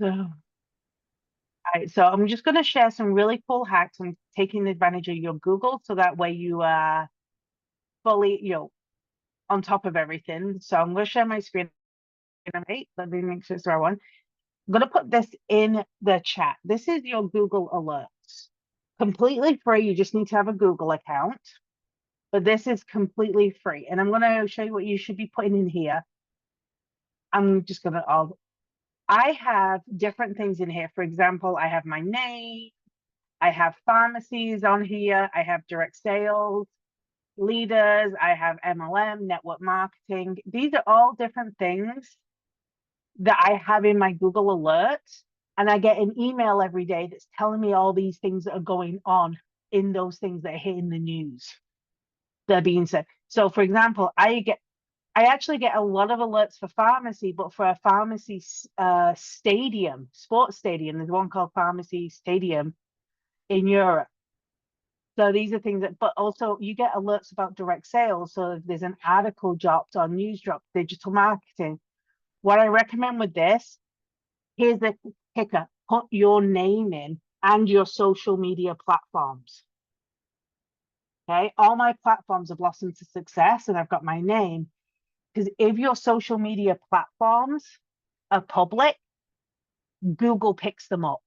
So, right, so I'm just going to share some really cool hacks on taking advantage of your Google so that way you are fully, on top of everything. So I'm going to share my screen. Right, let me make sure it's the right one. I'm going to put this in the chat. This is your Google alerts. Completely free. You just need to have a Google account, but this is completely free. And I'm going to show you what you should be putting in here. I'm just going to, I have different things in here. For example, I have my name. I have pharmacies on here. I have direct sales, leaders. I have MLM, network marketing. These are all different things that I have in my Google alerts. And I get an email every day that's telling me all these things that are going on in those things that are hitting the news that are being said. So for example, I actually get a lot of alerts for pharmacy, but for a pharmacy stadium, sports stadium, there's one called Pharmacy Stadium in Europe. So these are things that, but also you get alerts about direct sales. So if there's an article dropped or news dropped, digital marketing. What I recommend with this, here's the kicker, put your name in and your social media platforms. Okay, all my platforms have blossomed to success and I've got my name. Because if your social media platforms are public, Google picks them up.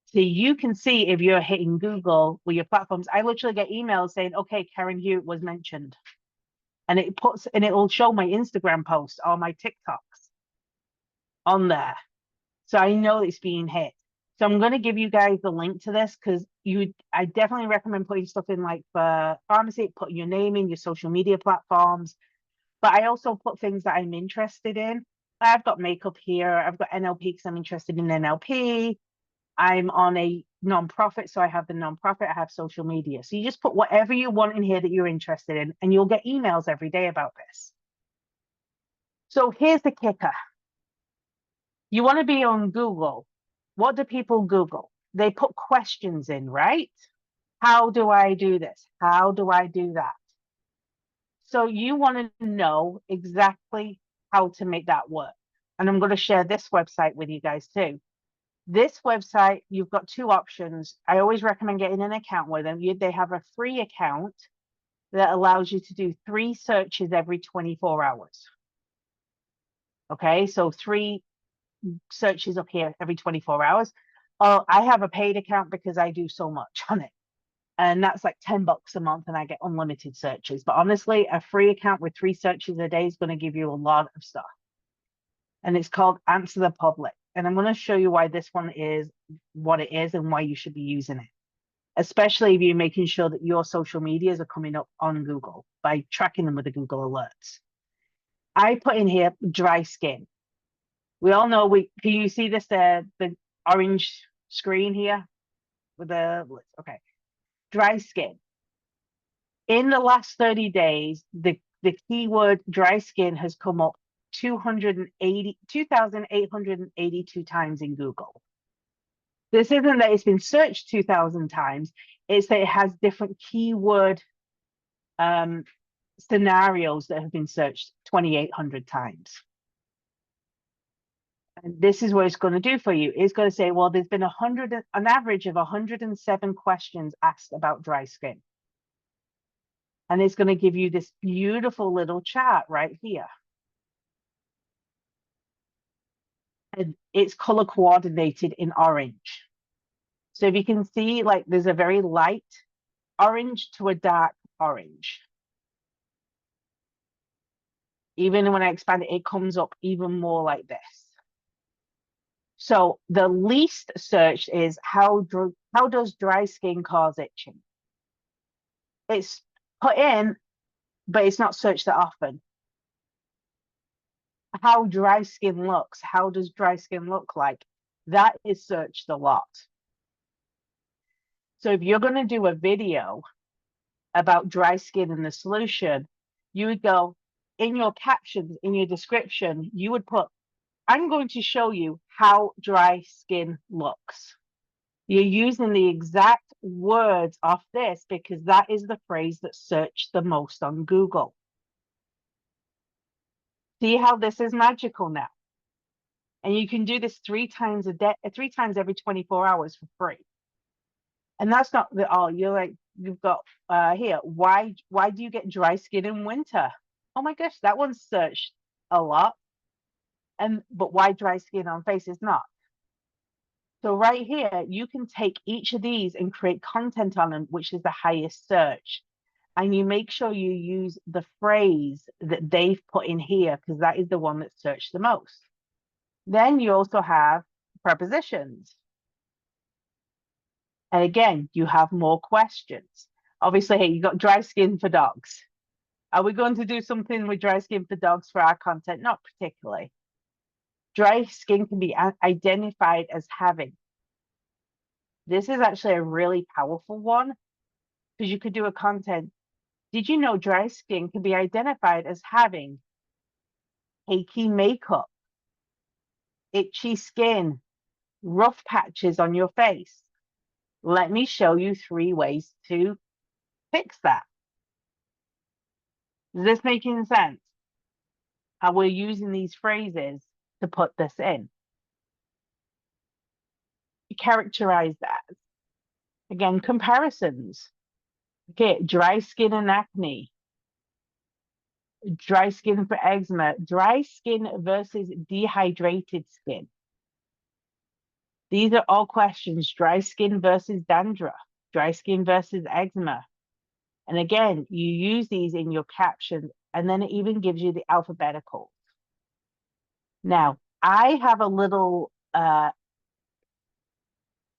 So you can see if you're hitting Google with your platforms. I literally get emails saying, okay, Karen Hewitt was mentioned. And it will show my Instagram posts or my TikToks on there. So I know it's being hit. So I'm going to give you guys the link to this because I definitely recommend putting stuff in like for pharmacy, putting your name in your social media platforms. But I also put things that I'm interested in. I've got makeup here. I've got NLP because I'm interested in NLP. I'm on a nonprofit, so I have the nonprofit. I have social media. So you just put whatever you want in here that you're interested in, and you'll get emails every day about this. So here's the kicker. You want to be on Google. What do people Google? They put questions in, right? How do I do this? How do I do that? So you want to know exactly how to make that work. And I'm going to share this website with you guys too. This website, you've got two options. I always recommend getting an account with them. They have a free account that allows you to do 3 searches every 24 hours. Okay, so 3 searches up here every 24 hours. Oh, I have a paid account because I do so much on it. And that's like $10 a month and I get unlimited searches. But honestly, a free account with 3 searches a day is going to give you a lot of stuff. And it's called Answer the Public. And I'm going to show you why this one is what it is and why you should be using it. Especially if you're making sure that your social medias are coming up on Google by tracking them with the Google alerts. I put in here dry skin. We all know can you see this, the orange screen here with the, okay. Dry skin. In the last 30 days, the keyword dry skin has come up 2,882 times in Google. This isn't that it's been searched 2,000 times, it's that it has different keyword scenarios that have been searched 2,800 times. And this is what it's going to do for you. It's going to say, well, there's been an average of 107 questions asked about dry skin. And it's going to give you this beautiful little chart right here. And it's color coordinated in orange. So if you can see, like there's a very light orange to a dark orange. Even when I expand it, it comes up even more like this. So the least searched is how does dry skin cause itching? It's put in, but it's not searched that often. How dry skin looks, how does dry skin look like? That is searched a lot. So if you're going to do a video about dry skin and the solution, you would go in your captions, in your description, you would put, I'm going to show you how dry skin looks. You're using the exact words off this because that is the phrase that's searched the most on Google. See how this is magical now? And you can do this 3 times a day, 3 times every 24 hours for free. And that's not the all. You're like, you've got here, why do you get dry skin in winter? Oh my gosh, that one's searched a lot. But why dry skin on face is not. So right here, you can take each of these and create content on them, which is the highest search. And you make sure you use the phrase that they've put in here, because that is the one that's searched the most. Then you also have prepositions. And again, you have more questions. Obviously, hey, you got dry skin for dogs. Are we going to do something with dry skin for dogs for our content? Not particularly. Dry skin can be identified as having. This is actually a really powerful one because you could do a content. Did you know dry skin can be identified as having achy makeup, itchy skin, rough patches on your face? Let me show you 3 ways to fix that. Is this making sense? How we're using these phrases to put this in. Characterize that. Again, comparisons. Okay, dry skin and acne, dry skin for eczema, dry skin versus dehydrated skin. These are all questions. Dry skin versus dandruff, dry skin versus eczema. And again, you use these in your captions, and then it even gives you the alphabetical. Now, I have a little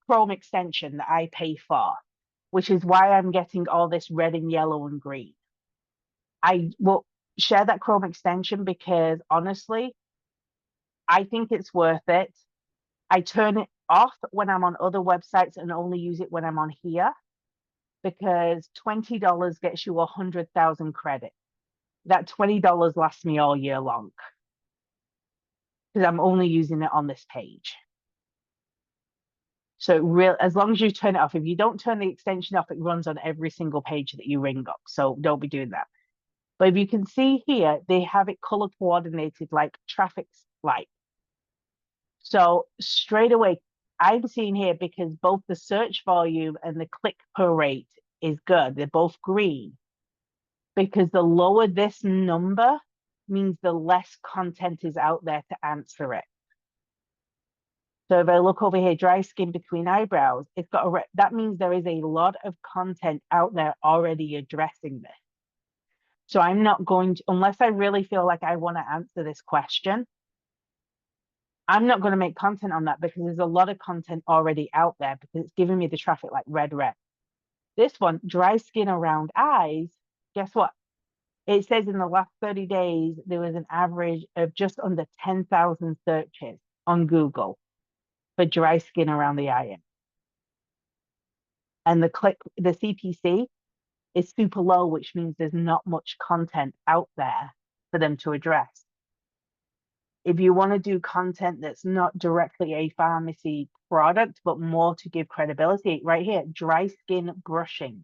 Chrome extension that I pay for, which is why I'm getting all this red and yellow and green. I will share that Chrome extension because honestly, I think it's worth it. I turn it off when I'm on other websites and only use it when I'm on here because $20 gets you 100,000 credit. That $20 lasts me all year long because I'm only using it on this page. So as long as you turn it off, if you don't turn the extension off, it runs on every single page that you ring up. So don't be doing that. But if you can see here, they have it color coordinated like traffic light. So straight away, I'm seeing here because both the search volume and the click per rate is good. They're both green. Because the lower this number means the less content is out there to answer it. So if I look over here, dry skin between eyebrows, it's got that means there is a lot of content out there already addressing this. So I'm not going to, unless I really feel like I want to answer this question, I'm not going to make content on that because there's a lot of content already out there because it's giving me the traffic like red. This one, dry skin around eyes, guess what? It says in the last 30 days, there was an average of just under 10,000 searches on Google for dry skin around the eye. And the CPC is super low, which means there's not much content out there for them to address. If you want to do content that's not directly a pharmacy product, but more to give credibility, right here, dry skin brushing.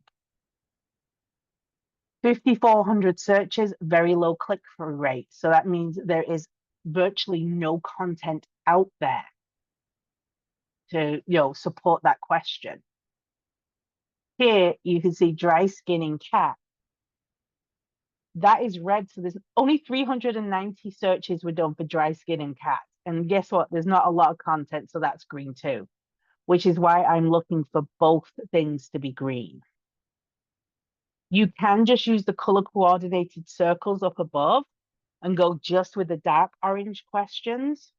5,400 searches, very low click-through rate. So that means there is virtually no content out there to support that question. Here you can see dry skin in cat. That is red. So there's only 390 searches were done for dry skin in cats. And guess what? There's not a lot of content, so that's green too, which is why I'm looking for both things to be green. You can just use the color coordinated circles up above and go just with the dark orange questions.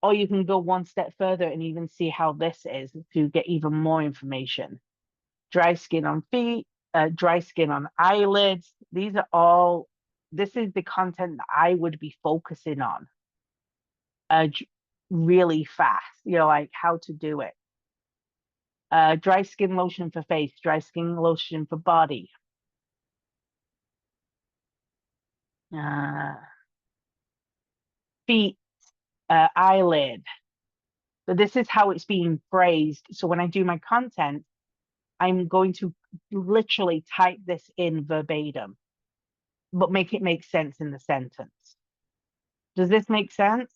Or you can go one step further and even see how this is to get even more information. Dry skin on feet, dry skin on eyelids. This is the content that I would be focusing on really fast, like how to do it. Dry skin lotion for face, dry skin lotion for body. Feet, eyelid. So this is how it's being phrased. So when I do my content, I'm going to literally type this in verbatim, but make it make sense in the sentence. Does this make sense?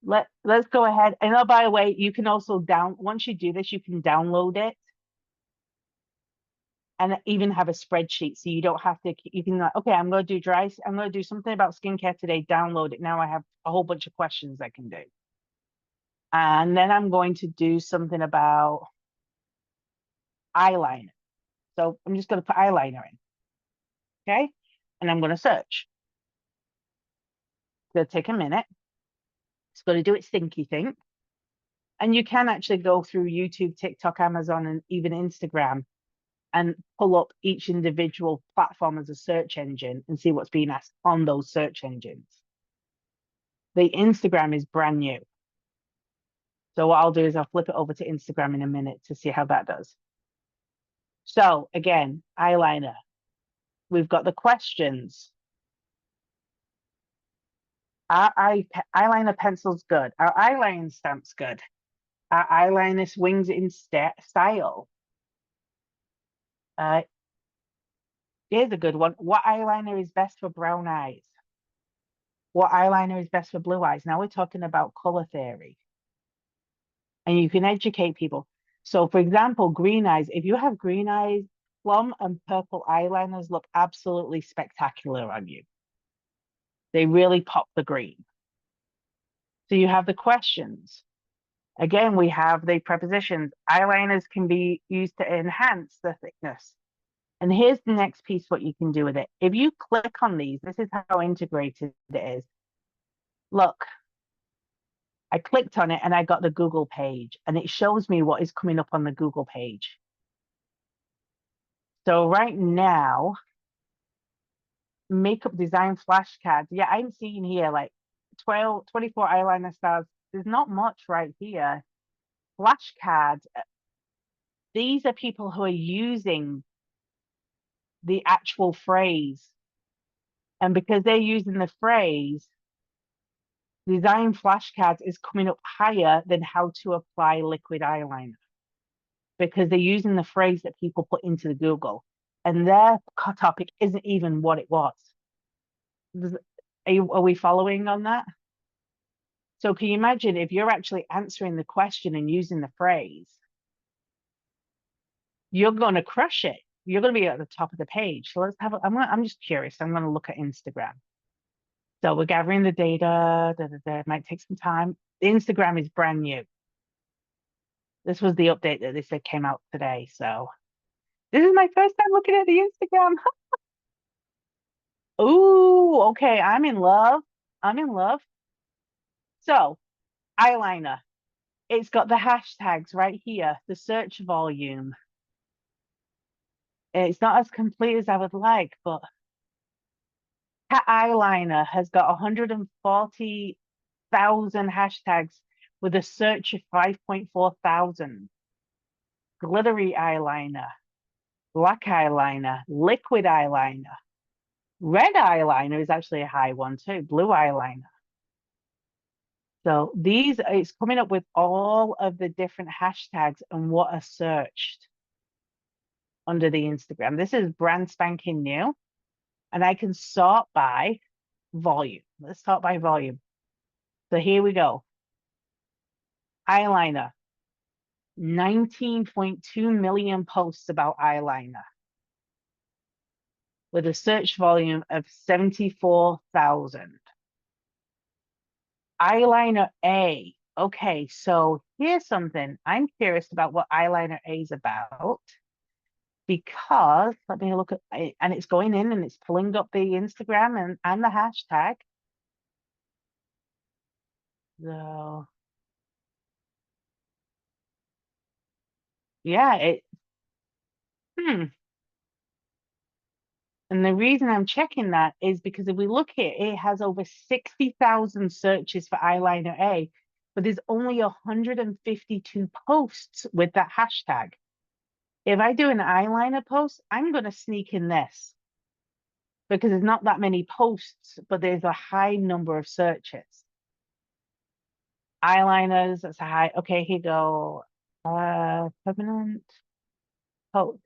Let's go ahead. And oh, by the way, you can also once you do this, you can download it and even have a spreadsheet. So you don't have to, you can like, okay, I'm going to do I'm going to do something about skincare today, download it. Now I have a whole bunch of questions I can do. And then I'm going to do something about eyeliner. So I'm just going to put eyeliner in. Okay. And I'm going to search. It's going to take a minute. It's going to do its stinky thing. And you can actually go through YouTube, TikTok, Amazon, and even Instagram and pull up each individual platform as a search engine and see what's being asked on those search engines. The Instagram is brand new. So what I'll do is I'll flip it over to Instagram in a minute to see how that does. So again, eyeliner. We've got the questions. Are eyeliner pencils good? Are eyeliner stamps good? Are eyeliner wings in style? Here's a good one. What eyeliner is best for brown eyes? What eyeliner is best for blue eyes? Now we're talking about color theory. And you can educate people. So for example, green eyes, if you have green eyes, plum and purple eyeliners look absolutely spectacular on you. They really pop the green. So you have the questions. Again, we have the prepositions. Eyeliners can be used to enhance the thickness. And here's the next piece, what you can do with it. If you click on these, this is how integrated it is. Look, I clicked on it and I got the Google page and it shows me what is coming up on the Google page. So right now, makeup design flashcards. Yeah, I'm seeing here like 24 eyeliner styles. There's not much right here. Flashcards. These are people who are using the actual phrase. And because they're using the phrase, design flashcards is coming up higher than how to apply liquid eyeliner because they're using the phrase that people put into the Google and their topic isn't even what it was. Are we following on that? So can you imagine if you're actually answering the question and using the phrase, you're going to crush it. You're going to be at the top of the page. So let's have, I'm just curious. I'm going to look at Instagram. So we're gathering the data. It might take some time. Instagram is brand new. This was the update that they said came out today. So this is my first time looking at the Instagram. Ooh, okay. I'm in love. I'm in love. So eyeliner. It's got the hashtags right here, the search volume. It's not as complete as I would like, but cat eyeliner has got 140,000 hashtags with a search of 5.4 thousand. Glittery eyeliner, black eyeliner, liquid eyeliner. Red eyeliner is actually a high one too, blue eyeliner. So these, it's coming up with all of the different hashtags and what are searched under the Instagram. This is brand spanking new. And I can sort by volume. Let's sort by volume. So here we go. Eyeliner. 19.2 million posts about eyeliner with a search volume of 74,000. Eyeliner A. Okay, so here's something. I'm curious about what eyeliner A is about because let me look at it, and it's going in and it's pulling up the Instagram and the hashtag. So yeah, hmm. And the reason I'm checking that is because if we look here, it has over 60,000 searches for eyeliner A, but there's only 152 posts with that hashtag. If I do an eyeliner post, I'm going to sneak in this because there's not that many posts, but there's a high number of searches. Eyeliners, that's a high. Okay, here you go. Permanent. Oh,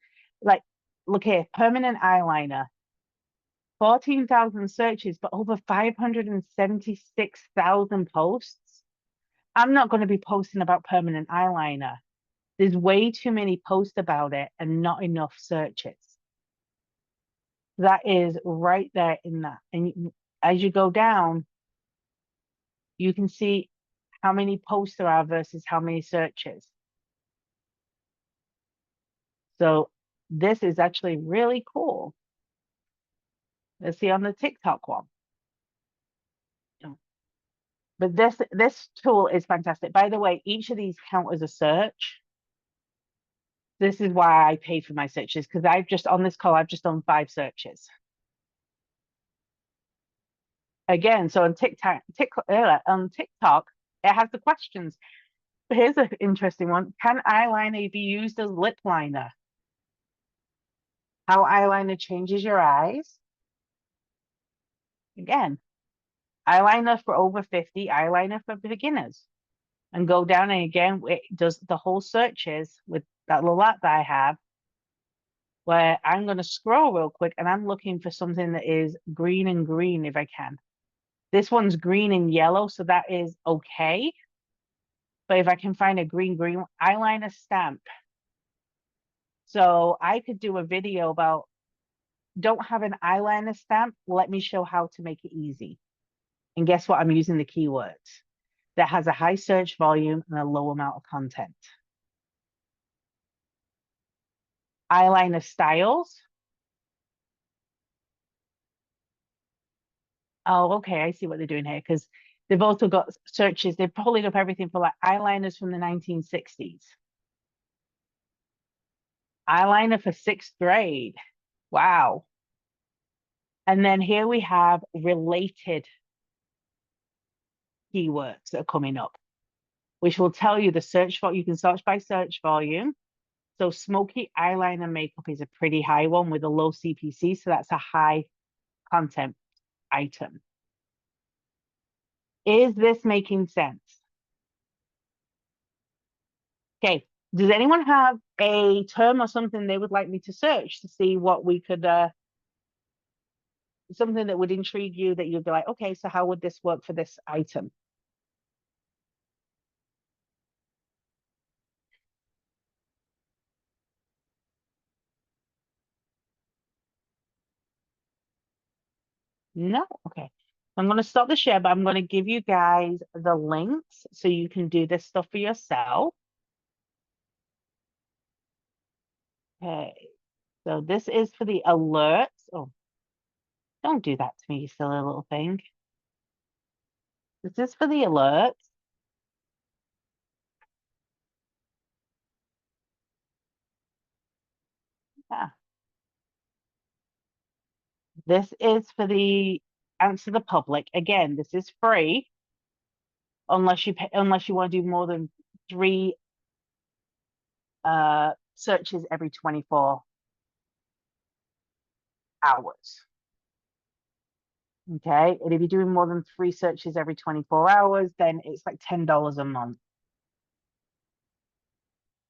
like, look here, permanent eyeliner. 14,000 searches, but over 576,000 posts. I'm not going to be posting about permanent eyeliner. There's way too many posts about it and not enough searches. That is right there in that. And as you go down, you can see how many posts there are versus how many searches. So this is actually really cool. Let's see on the TikTok one. But this tool is fantastic. By the way, each of these count as a search. This is why I pay for my searches, because I've just on this call, I've just done 5 searches. Again, so on TikTok, it has the questions. Here's an interesting one. Can eyeliner be used as lip liner? How eyeliner changes your eyes. Again, eyeliner for over 50, eyeliner for beginners. And go down and again, it does the whole searches with that little app that I have, where I'm going to scroll real quick and I'm looking for something that is green and green if I can. This one's green and yellow, so that is okay. But if I can find a green eyeliner stamp. So I could do a video about don't have an eyeliner stamp. Let me show how to make it easy. And guess what? I'm using the keywords that has a high search volume and a low amount of content. Eyeliner styles. Oh, okay. I see what they're doing here because they've also got searches. They've pulled up everything for like eyeliners from the 1960s. Eyeliner for 6th grade. Wow. And then here we have related keywords that are coming up, which will tell you the search for, you can search by search volume. So smoky eyeliner makeup is a pretty high one with a low CPC. So that's a high content item. Is this making sense? Okay. Does anyone have a term or something they would like me to search to see what we could, something that would intrigue you that you'd be like, okay, so how would this work for this item? No? Okay. I'm going to stop the share, but I'm going to give you guys the links so you can do this stuff for yourself. Okay. So this is for the alerts. Oh, don't do that to me, you silly little thing. This is for the alerts. Yeah. This is for the answer the public. Again, this is free unless you pay, unless you want to do more than 3 searches every 24 hours. Okay. And if you're doing more than 3 searches every 24 hours, then it's like $10 a month,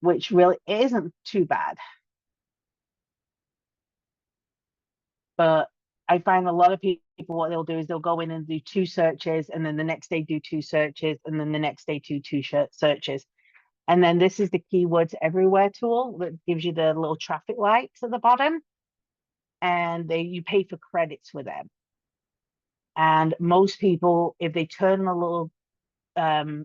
which really isn't too bad. But I find a lot of people, what they'll do is they'll go in and do 2 searches, and then the next day do 2 searches, and then the next day do 2 searches. And then this is the keywords everywhere tool that gives you the little traffic lights at the bottom. And you pay for credits with them. And most people, if they turn the little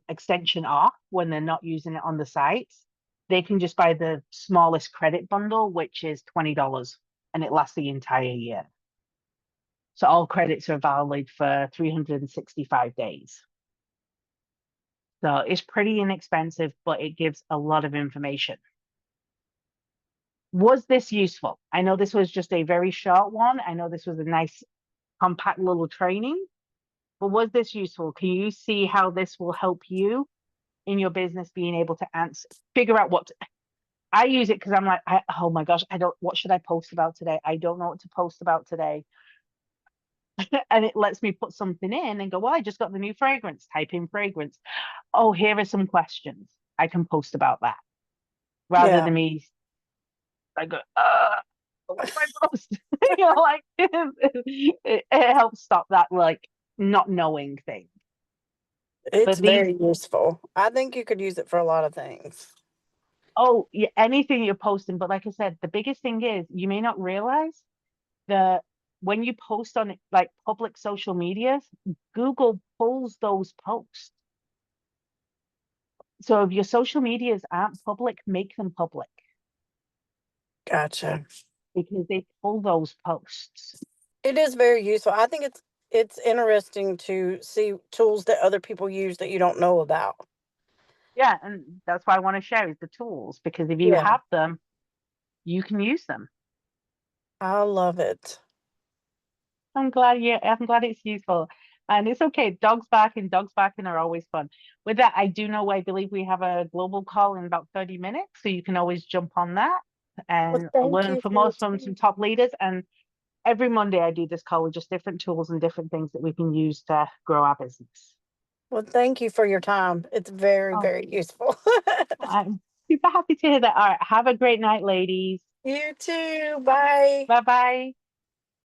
extension off when they're not using it on the sites, they can just buy the smallest credit bundle, which is $20, and it lasts the entire year. So all credits are valid for 365 days. So it's pretty inexpensive, but it gives a lot of information. Was this useful? I know this was just a very short one. I know this was a nice, compact little training, but was this useful? Can you see how this will help you in your business being able to figure out what I use it because I'm like, oh my gosh, what should I post about today? I don't know what to post about today. And it lets me put something in and go, well, I just got the new fragrance, type in fragrance. Oh, here are some questions. I can post about that rather Yeah. than me. I go, what do I post? Like it helps stop that like not knowing thing. It's But these, very useful. I think you could use it for a lot of things. oh, yeah, anything you're posting. But like I said, the biggest thing is you may not realize that when you post on like public social medias, Google pulls those posts. So if your social medias aren't public, make them public Gotcha. because they pull those posts. It is very useful. I think it's interesting to see tools that other people use that you don't know about. Yeah, and that's why I want to share is the tools because if you Yeah, have them, you can use them. I love it. I'm glad it's useful. And it's okay. Dogs barking are always fun. With that, I believe we have a global call in about 30 minutes. So you can always jump on that Well, and thank learn you from for your us from some time. top leaders. And every Monday I do this call with just different tools and different things that we can use to grow our business. Well, thank you for your time. It's very, Oh, very useful. I'm super happy to hear that. All right. Have a great night, ladies. You too. Bye. Bye bye.